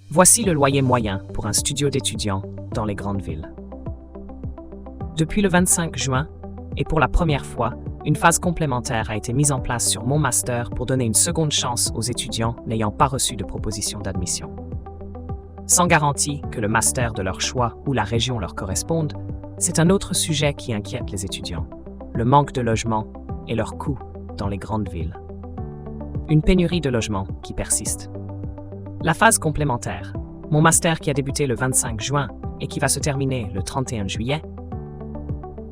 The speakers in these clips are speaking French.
Voici le loyer moyen pour un studio d'étudiants dans les grandes villes. Depuis le 25 juin, et pour la première fois, une phase complémentaire a été mise en place sur Mon Master pour donner une seconde chance aux étudiants n'ayant pas reçu de proposition d'admission. Sans garantie que le master de leur choix ou la région leur corresponde, c'est un autre sujet qui inquiète les étudiants, le manque de logements et leur coût dans les grandes villes. Une pénurie de logements qui persiste. La phase complémentaire, Mon Master qui a débuté le 25 juin et qui va se terminer le 31 juillet,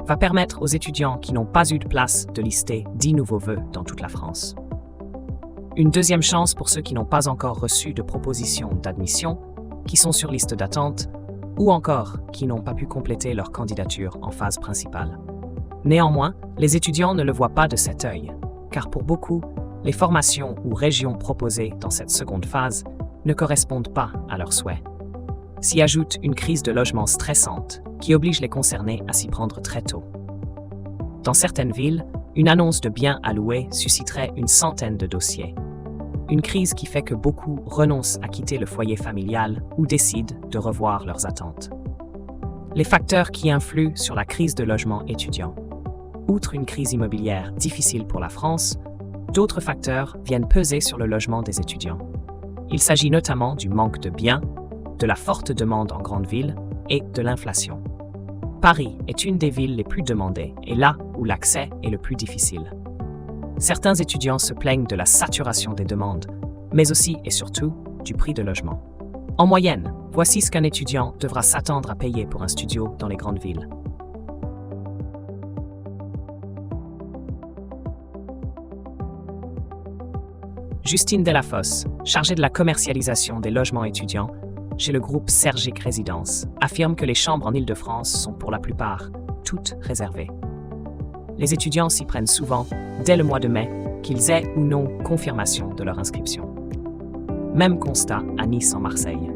va permettre aux étudiants qui n'ont pas eu de place de lister 10 nouveaux vœux dans toute la France. Une deuxième chance pour ceux qui n'ont pas encore reçu de proposition d'admission, qui sont sur liste d'attente, ou encore qui n'ont pas pu compléter leur candidature en phase principale. Néanmoins, les étudiants ne le voient pas de cet œil, car pour beaucoup, les formations ou régions proposées dans cette seconde phase ne correspondent pas à leurs souhaits. S'y ajoute une crise de logement stressante qui oblige les concernés à s'y prendre très tôt. Dans certaines villes, une annonce de biens à louer susciterait une centaine de dossiers. Une crise qui fait que beaucoup renoncent à quitter le foyer familial ou décident de revoir leurs attentes. Les facteurs qui influent sur la crise de logement étudiant. Outre une crise immobilière difficile pour la France, d'autres facteurs viennent peser sur le logement des étudiants. Il s'agit notamment du manque de biens, de la forte demande en grande ville et de l'inflation. Paris est une des villes les plus demandées et là où l'accès est le plus difficile. Certains étudiants se plaignent de la saturation des demandes, mais aussi et surtout du prix de logement. En moyenne, voici ce qu'un étudiant devra s'attendre à payer pour un studio dans les grandes villes. Justine Delafosse, chargée de la commercialisation des logements étudiants chez le groupe Sergic Résidence, affirme que les chambres en Île-de-France sont pour la plupart toutes réservées. Les étudiants s'y prennent souvent dès le mois de mai, qu'ils aient ou non confirmation de leur inscription. Même constat à Nice en Marseille.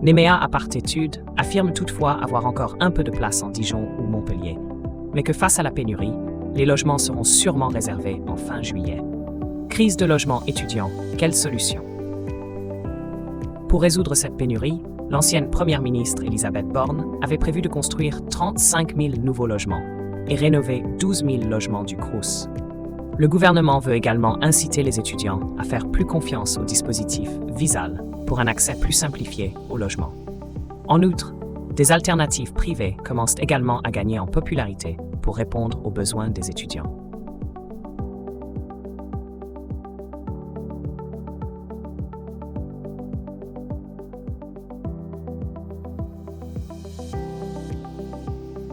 Nemea Apart-Études affirme toutefois avoir encore un peu de place en Dijon ou Montpellier, mais que face à la pénurie, les logements seront sûrement réservés en fin juillet. Crise de logement étudiant, quelle solution? Pour résoudre cette pénurie, l'ancienne première ministre Elisabeth Borne avait prévu de construire 35 000 nouveaux logements et rénover 12 000 logements du Crous. Le gouvernement veut également inciter les étudiants à faire plus confiance au dispositif Visal pour un accès plus simplifié au logement. En outre, des alternatives privées commencent également à gagner en popularité pour répondre aux besoins des étudiants.